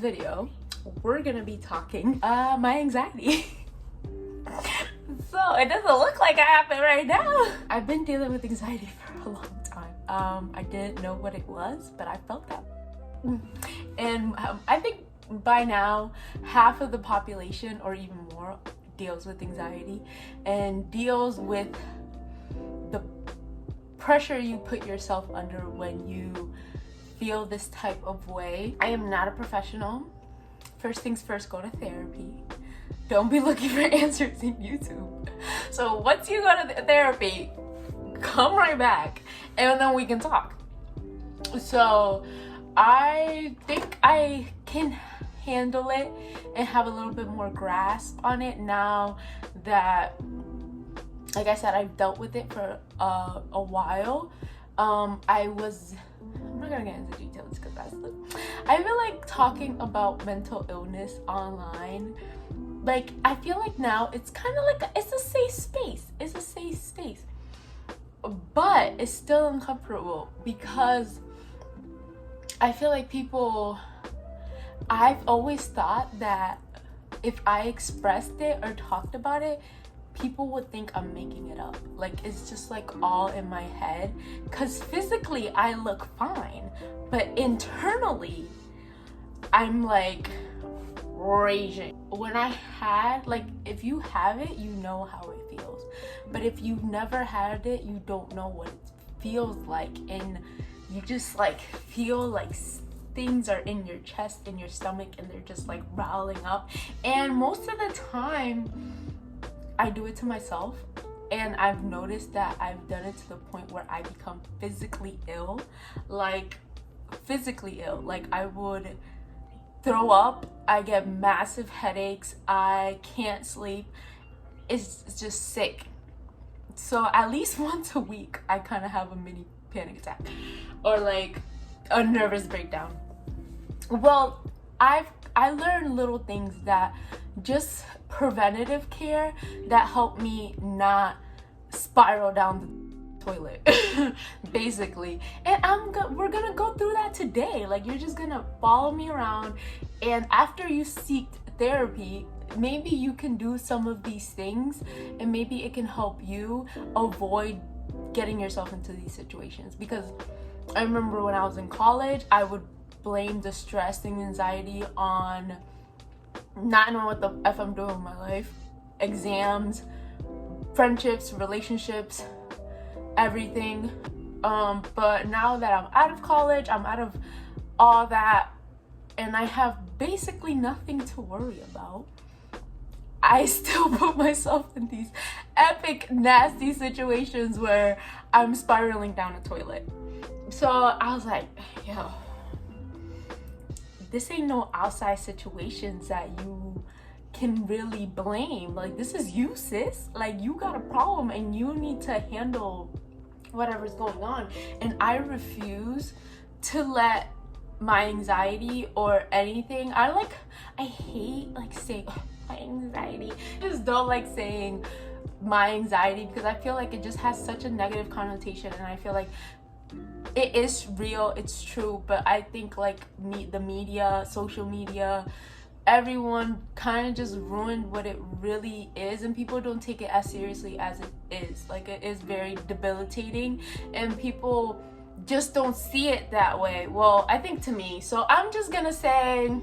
video, we're gonna be talking my anxiety. So it doesn't look like I have it right now. I've been dealing with anxiety for a long time. I didn't know what it was, but I felt that. And I think by now, half of the population or even more deals with anxiety and deals with the pressure you put yourself under when you feel this type of way. I am not a professional. First things first, go to therapy. Don't be looking for answers in YouTube. So once you go to therapy, come right back and then we can talk. So I think I can handle it and have a little bit more grasp on it now that, like I said, I've dealt with it for a while. I'm not gonna get into details because I feel like talking about mental illness online, like I feel like now it's kind of like it's a safe space, but it's still uncomfortable because I feel like I've always thought that if I expressed it or talked about it, people would think I'm making it up. Like it's just like all in my head, because physically I look fine, but internally I'm like raging. When I had, like, if you have it, you know how it feels, but if you've never had it, you don't know what it feels like, and you just like feel like things are in your chest, in your stomach, and they're just like riling up. And most of the time I do it to myself, and I've noticed that I've done it to the point where I become physically ill. Like I would throw up, I get massive headaches, I can't sleep. It's just sick. So at least once a week I kind of have a mini panic attack or like a nervous breakdown. Well, I learned little things that just preventative care that help me not spiral down the toilet basically. And we're gonna go through that today. Like, you're just gonna follow me around, and after you seek therapy, maybe you can do some of these things and maybe it can help you avoid getting yourself into these situations. Because I remember when I was in college, I would blame the stress and anxiety on not knowing what the F I'm doing with my life, exams, friendships, relationships, everything. But now that I'm out of college, I'm out of all that, and I have basically nothing to worry about, I still put myself in these epic, nasty situations where I'm spiraling down a toilet. So I was like, yo, this ain't no outside situations that you can really blame. Like, this is you, sis. Like, you got a problem and you need to handle whatever's going on. And I refuse to let my anxiety or anything, I hate like saying my anxiety. I just don't like saying my anxiety because I feel like it just has such a negative connotation, and I feel like it is real, it's true, but I think like the media, social media, everyone kind of just ruined what it really is, and people don't take it as seriously as it is. Like, it is very debilitating and people just don't see it that way. Well, I think to me. So I'm just gonna say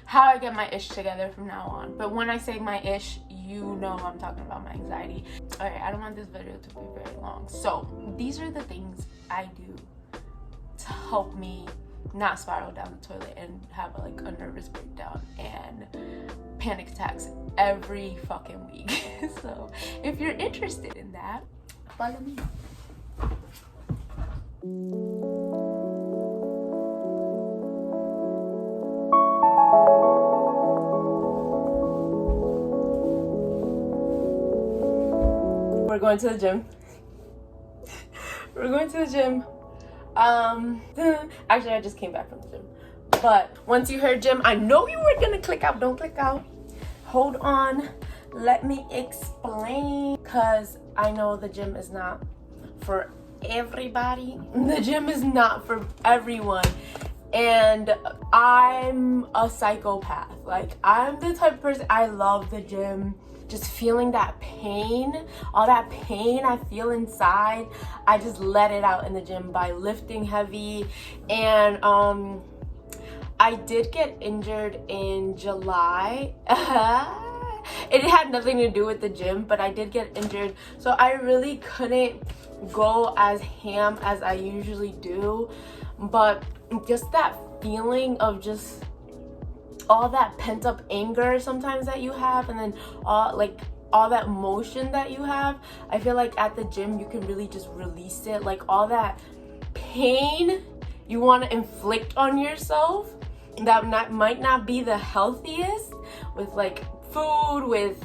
how I get my ish together from now on. But when I say my ish, you know I'm talking about my anxiety. All right, I don't want this video to be very long. So these are the things I do to help me not spiral down the toilet and have like a nervous breakdown and panic attacks every fucking week. So if you're interested in that, follow me. We're going to the gym. Actually, I just came back from the gym. But once you heard gym, I know you were gonna click out. Don't click out. Hold on. Let me explain. Because I know the gym is not for everybody. The gym is not for everyone. And I'm a psychopath. Like, I'm the type of person, I love the gym. Just feeling that pain, all that pain I feel inside, I just let it out in the gym by lifting heavy. And I did get injured in July. It had nothing to do with the gym, but I did get injured, so I really couldn't go as ham as I usually do. But just that feeling of just all that pent-up anger sometimes that you have, and then all that emotion that you have, I feel like at the gym you can really just release it. Like, all that pain you want to inflict on yourself that might not be the healthiest, with like food, with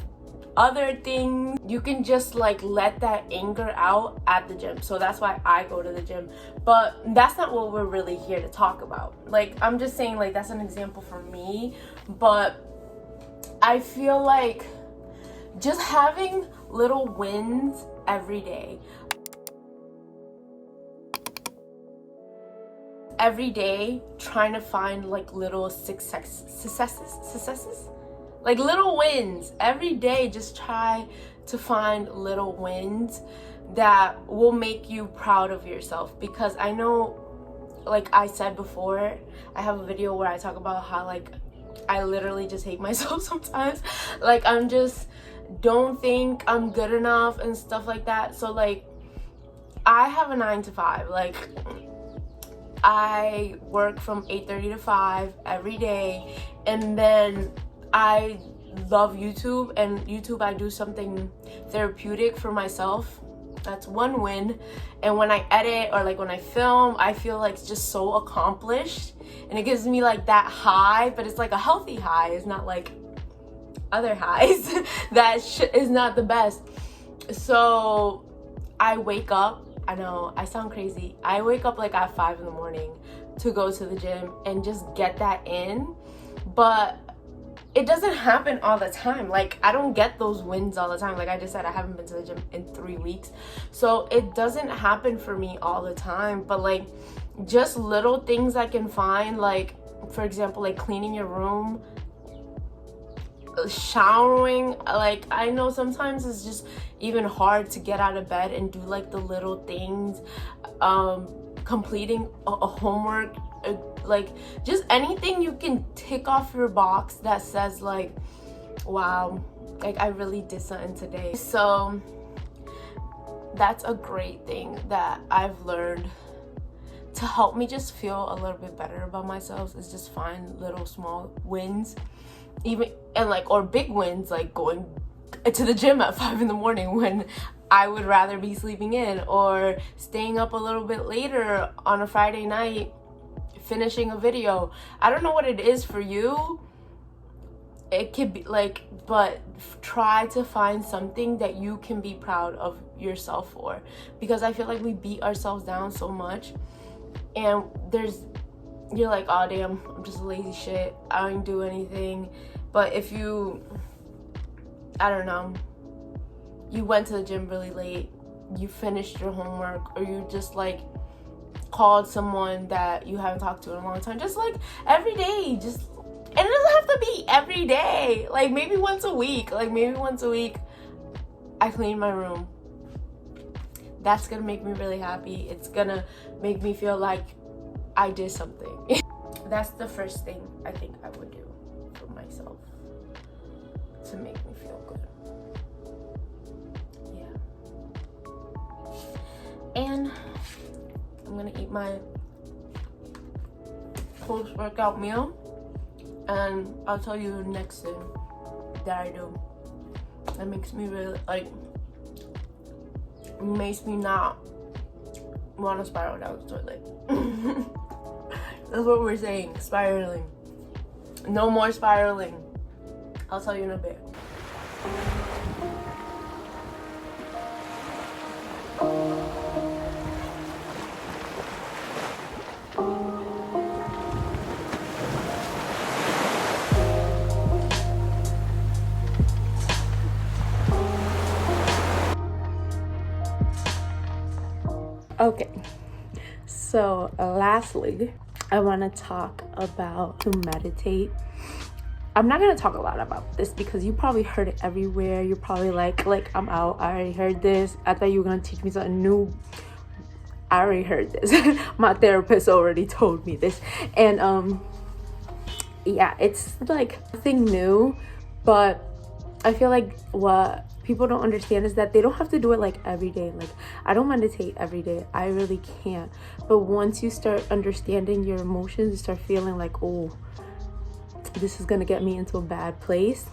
other things, you can just like let that anger out at the gym. So that's why I go to the gym. But that's not what we're really here to talk about. Like, I'm just saying, like, that's an example for me. But I feel like just having little wins every day, trying to find like little successes, like little wins every day. Just try to find little wins that will make you proud of yourself. Because I know, like I said before, I have a video where I talk about how like I literally just hate myself sometimes. Like, I'm just don't think I'm good enough and stuff like that. So like, I have a 9-to-5. Like, I work from 8:30 to 5 every day, and then I love YouTube, and YouTube, I do something therapeutic for myself. That's one win. And when I edit or like when I film, I feel like just so accomplished, and it gives me like that high, but it's like a healthy high. It's not like other highs that is not the best. So I wake up, I know I sound crazy, I wake up like at 5 in the morning to go to the gym and just get that in. But it doesn't happen all the time. Like, I don't get those wins all the time. Like I just said, I haven't been to the gym in 3 weeks, so it doesn't happen for me all the time. But like, just little things I can find, like for example, like cleaning your room, showering. Like, I know sometimes it's just even hard to get out of bed and do like the little things, completing a homework, like just anything you can tick off your box that says like, wow, like I really did something today. So that's a great thing that I've learned to help me just feel a little bit better about myself, is just find little small wins, even, and like, or big wins, like going to the gym at 5 in the morning when I would rather be sleeping in, or staying up a little bit later on a Friday night finishing a video. I don't know what it is for you. It could be like, but try to find something that you can be proud of yourself for, because I feel like we beat ourselves down so much, and you're like, oh damn, I'm just a lazy shit, I don't do anything. But if you, I don't know, you went to the gym really late, you finished your homework, or you just like called someone that you haven't talked to in a long time, just like every day, just, and it doesn't have to be every day, like maybe once a week, I clean my room. That's gonna make me really happy. It's gonna make me feel like I did something. That's the first thing I think I would do for myself to make me feel good. Yeah. And I'm gonna eat my post-workout meal, and I'll tell you the next thing that I do that makes me really, like, makes me not want to spiral down the toilet. That's what we're saying, spiraling. No more spiraling. I'll tell you in a bit. Okay, so lastly, I want to talk about to meditate. I'm not going to talk a lot about this because you probably heard it everywhere. You're probably like I'm out. I already heard this. I thought you were going to teach me something new. I already heard this. My therapist already told me this. And yeah, it's like nothing new, but I feel like what people don't understand is that they don't have to do it like every day. Like, I don't meditate every day. I really can't. But once you start understanding your emotions, you start feeling like, oh, this is gonna get me into a bad place,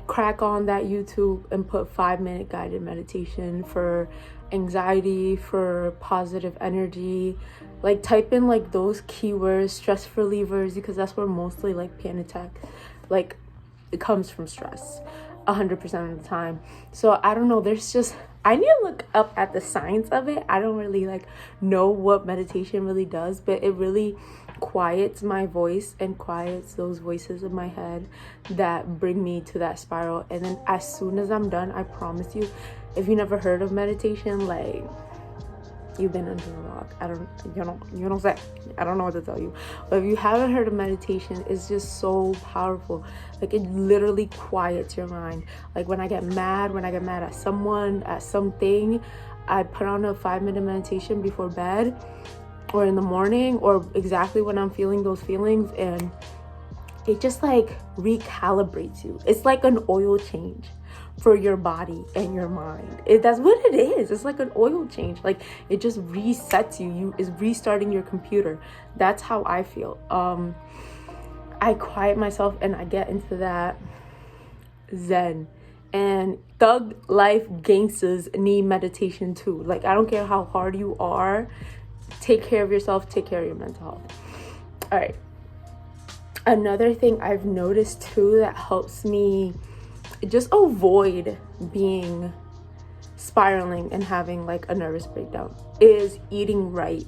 crack on that YouTube and put 5-minute guided meditation for anxiety, for positive energy. Like, type in like those keywords, stress relievers, because that's where mostly like panic attack, like, it comes from stress 100% of the time. So I don't know, there's just, I need to look up at the science of it. I don't really like know what meditation really does, but it really quiets my voice and quiets those voices in my head that bring me to that spiral. And then as soon as I'm done, I promise you, if you never heard of meditation, like, you've been under a rock. You know say, I don't know what to tell you. But if you haven't heard of meditation, it's just so powerful. Like, it literally quiets your mind. Like, when I get mad at someone, at something, I put on a 5-minute meditation before bed or in the morning, or exactly when I'm feeling those feelings, and it just like recalibrates you. It's like an oil change for your body and your mind. That's what it is. It's like an oil change. Like, it just resets you. Is restarting your computer. That's how I feel. I quiet myself and I get into that zen. And thug life gangsters need meditation too. Like, I don't care how hard you are. Take care of yourself. Take care of your mental health. All right. Another thing I've noticed too that helps me just avoid being spiraling and having like a nervous breakdown is eating right.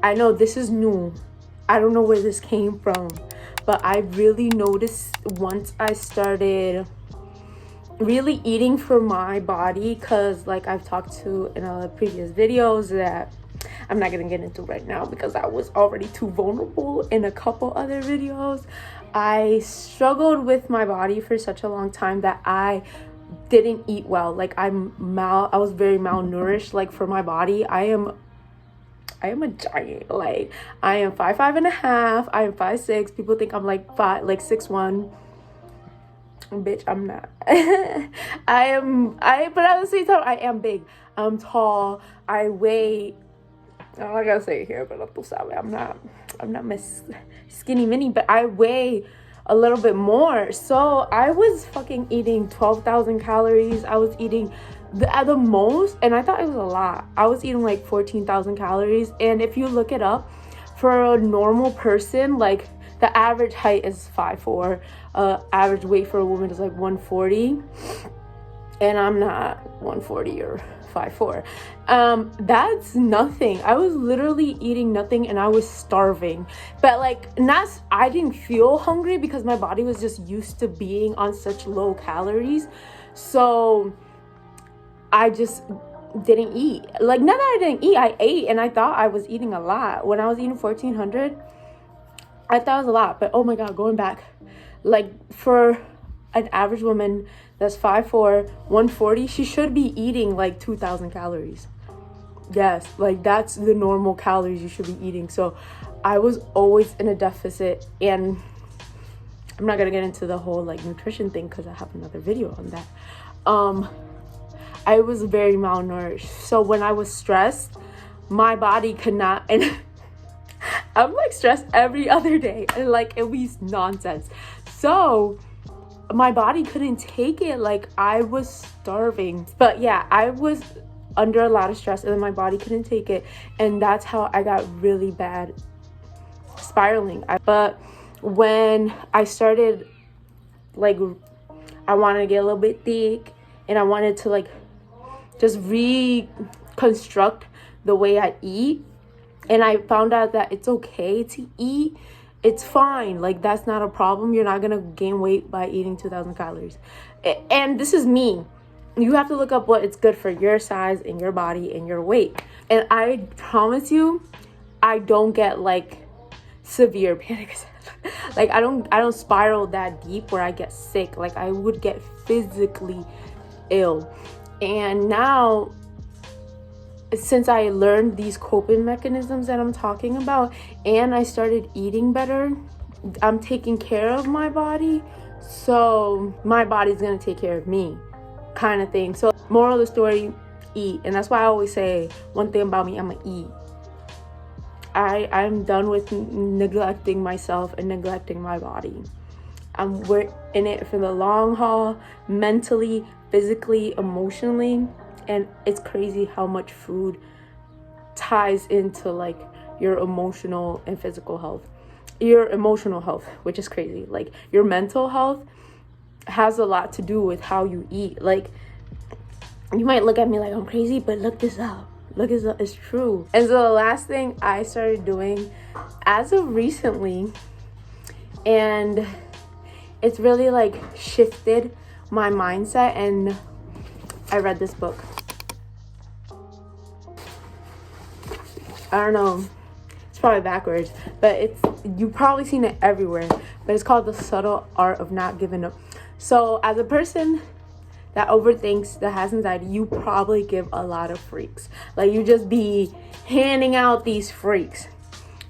I know this is new. I don't know where this came from, but I really noticed once I started really eating for my body, because like I've talked to in other previous videos that I'm not gonna get into right now because I was already too vulnerable in a couple other videos. I struggled with my body for such a long time that I didn't eat well. Like, I was very malnourished. Like, for my body, I am a giant. Like, I am 5'5.5". I am 5'6". People think I'm like 6'1". Bitch, I'm not. But at the same time, I am big. I'm tall. I weigh, I gotta say it here, but I'm not Miss Skinny Mini, but I weigh a little bit more. So I was fucking eating 12,000 calories. I was eating at the most, and I thought it was a lot. I was eating like 14,000 calories. And if you look it up, for a normal person, like, the average height is 5'4". Average weight for a woman is like 140. And I'm not 140 or 5'4". That's nothing. I was literally eating nothing and I was starving. But like, I didn't feel hungry because my body was just used to being on such low calories. So I just didn't eat. Like, not that I didn't eat, I ate, and I thought I was eating a lot. When I was eating 1,400, I thought it was a lot. But oh my God, going back, like, for an average woman that's 5'4", 140, she should be eating like 2,000 calories. Yes, like, that's the normal calories you should be eating. So I was always in a deficit, and I'm not gonna get into the whole like nutrition thing because I have another video on that. I was very malnourished. So when I was stressed, my body could not, and I'm like stressed every other day, and like, it was nonsense. So my body couldn't take it. Like, I was starving. But yeah, I was under a lot of stress, and then my body couldn't take it, and that's how I got really bad spiraling. But when I started, like, I wanted to get a little bit thick, and I wanted to like just reconstruct the way I eat, and I found out that it's okay to eat. It's fine. Like, that's not a problem. You're not gonna gain weight by eating 2,000 calories. And this is me. you have to look up what is good for your size and your body and your weight. And I promise you, I don't get like severe panic attacks. Like I don't spiral that deep where I get sick. Like I would get physically ill. And now, since I learned these coping mechanisms that I'm talking about, and I started eating better, I'm taking care of my body, so my body's gonna take care of me, kind of thing. So moral of the story, eat. And that's why I always say, one thing about me, I'm gonna eat. I'm done with neglecting myself and neglecting my body. We're in it for the long haul, mentally, physically, emotionally. And it's crazy how much food ties into like your emotional and physical health. Your emotional health, which is crazy. Like your mental health has a lot to do with how you eat. Like you might look at me like I'm crazy, but look this up. Look, it's true. And so the last thing I started doing as of recently, and it's really like shifted my mindset, and I read this book. I don't know, it's probably backwards, but you've probably seen it everywhere, but it's called The Subtle Art of Not Giving Up. So as a person that overthinks, that has anxiety, you probably give a lot of freaks. Like you just be handing out these freaks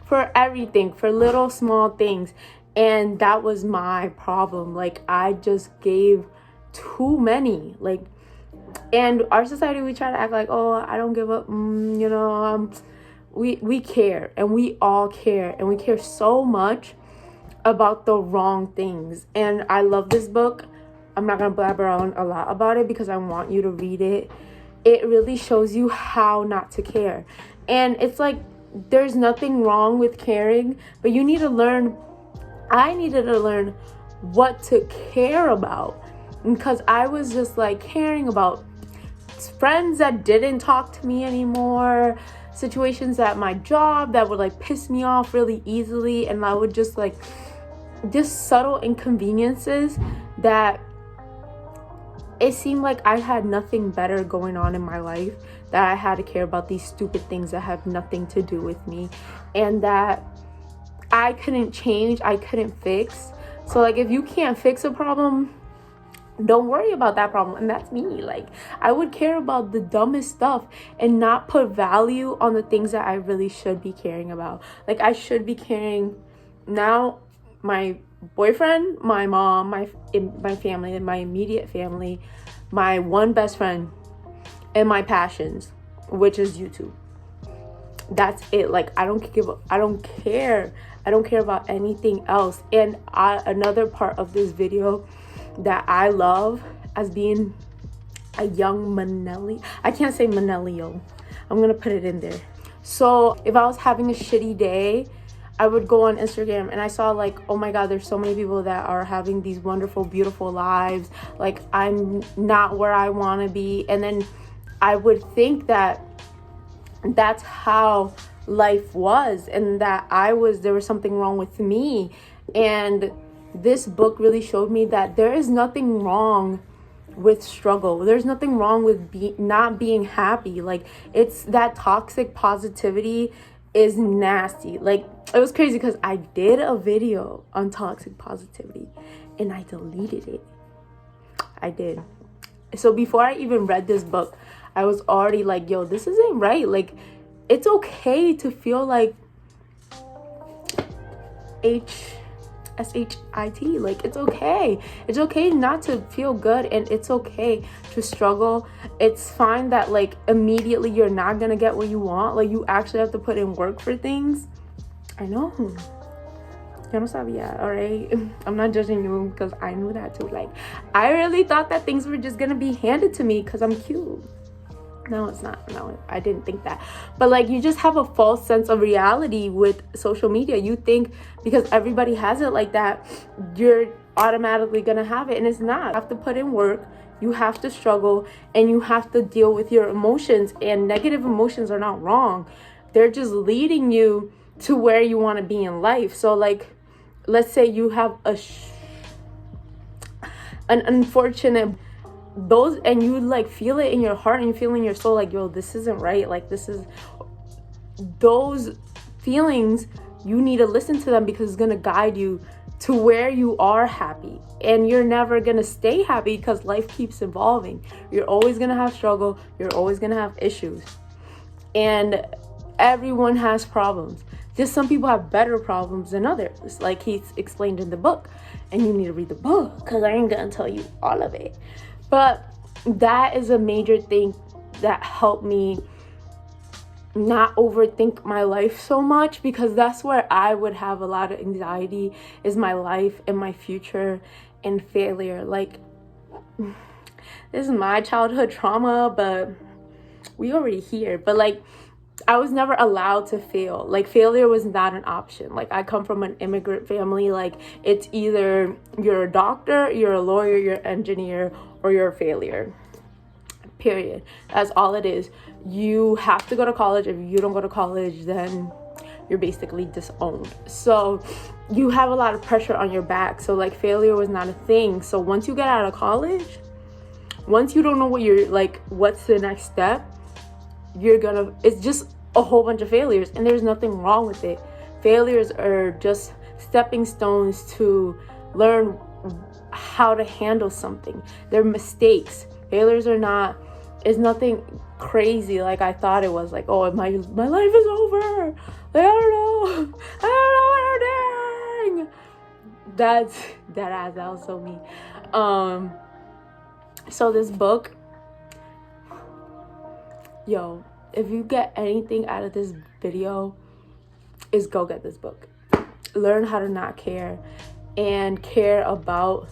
for everything, for little small things. And that was my problem. Like I just gave too many. Like, and our society, we try to act like, oh, I don't give up. We care, and we all care, and we care so much about the wrong things. And I love this book. I'm not going to blabber on a lot about it because I want you to read it. It really shows you how not to care. And it's like, there's nothing wrong with caring, but you need to learn. I needed to learn what to care about, because I was just like caring about friends that didn't talk to me anymore, situations at my job that would like piss me off really easily. And I would just like, just subtle inconveniences that it seemed like I had nothing better going on in my life, that I had to care about these stupid things that have nothing to do with me, and that I couldn't change, I couldn't fix. So like, if you can't fix a problem, don't worry about that problem. And that's me. Like I would care about the dumbest stuff and not put value on the things that I really should be caring about. Like I should be caring now, my boyfriend, my mom, my family, my immediate family, my one best friend, and my passions, which is YouTube. That's it. Like I don't care about anything else. And another part of this video that I love, as being a young millennial, I can't say millennial, I'm gonna put it in there. So if I was having a shitty day, I would go on Instagram and I saw like, oh my God, there's so many people that are having these wonderful, beautiful lives. Like I'm not where I want to be. And then I would think that that's how life was, and that there was something wrong with me. And this book really showed me that there is nothing wrong with struggle. There's nothing wrong with not being happy. Like it's that toxic positivity is nasty. Like it was crazy because I did a video on toxic positivity and I deleted it. I did. So before I even read this book, I was already like, yo, this isn't right. Like it's okay to feel like shit. Like it's okay not to feel good, and it's okay to struggle. It's fine that like immediately you're not gonna get what you want. Like you actually have to put in work for things. I know, yo no sabía, all right? I'm not judging you because I knew that too. Like I really thought that things were just gonna be handed to me because I'm cute. No, it's not. No, I didn't think that. But like you just have a false sense of reality with social media. You think because everybody has it like that, you're automatically gonna have it, and it's not. You have to put in work, you have to struggle, and you have to deal with your emotions. And negative emotions are not wrong. They're just leading you to where you want to be in life. So like, let's say you have an unfortunate those, and you like feel it in your heart and you feel in your soul like, yo, this isn't right, like this is, those feelings, you need to listen to them because it's gonna guide you to where you are happy. And you're never gonna stay happy because life keeps evolving. You're always gonna have struggle, you're always gonna have issues, and everyone has problems. Just some people have better problems than others, like he's explained in the book. And you need to read the book because I ain't gonna tell you all of it. But that is a major thing that helped me not overthink my life so much, because that's where I would have a lot of anxiety, is my life and my future and failure. Like, this is my childhood trauma, but we already here. But like, I was never allowed to fail. Like, failure was not an option. Like, I come from an immigrant family. Like, it's either you're a doctor, you're a lawyer, you're an engineer, or you're a failure. Period. That's all it is. You have to go to college. If you don't go to college, then you're basically disowned. So you have a lot of pressure on your back. So like, failure was not a thing. So once you get out of college, once you don't know what you're like, what's the next step, it's just a whole bunch of failures, and there's nothing wrong with it. Failures are just stepping stones to learn how to handle something. They're mistakes. Failures is nothing crazy like I thought it was. Like, oh, my life is over. Like, I don't know what I'm doing. That was so me. So this book, yo, if you get anything out of this video, is go get this book. Learn how to not care and care about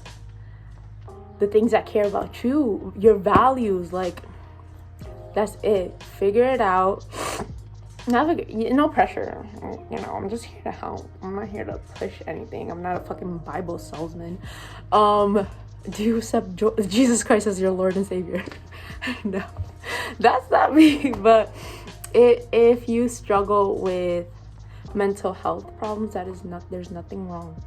the things that care about you, your values. Like, that's it. Figure it out. No pressure. You know, I'm just here to help. I'm not here to push anything. I'm not a fucking Bible salesman. Do you accept Jesus Christ as your Lord and Savior? No, that's not me. But if you struggle with mental health problems, there's nothing wrong.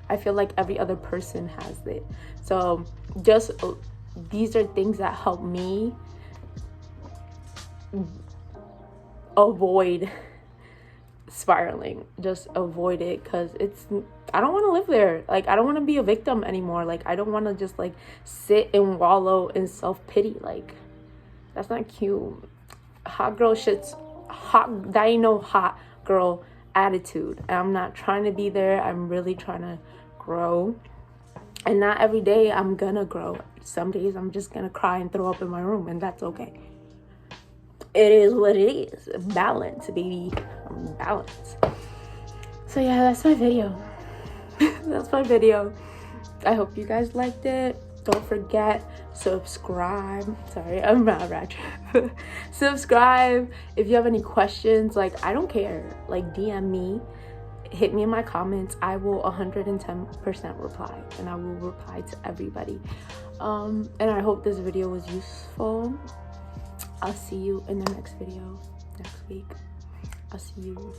I feel like every other person has it. So just these are things that help me avoid spiraling. Just avoid it, because I don't want to live there. Like, I don't want to be a victim anymore. Like, I don't want to just like sit and wallow in self-pity. Like, that's not cute. Hot girl shit's hot. That ain't no hot girl attitude. And I'm not trying to be there. I'm really trying to grow. And not every day I'm gonna grow. Some days I'm just gonna cry and throw up in my room, and that's okay. It is what it is. Balance, baby. Balance. So yeah, that's my video. That's my video. I hope you guys liked it. Don't forget, subscribe. Sorry, I'm not ratchet. Subscribe. If you have any questions, like, I don't care. Like, DM me. Hit me in my comments. I will 110% reply, and I will reply to everybody. And I hope this video was useful. I'll see you in the next video next week. I'll see you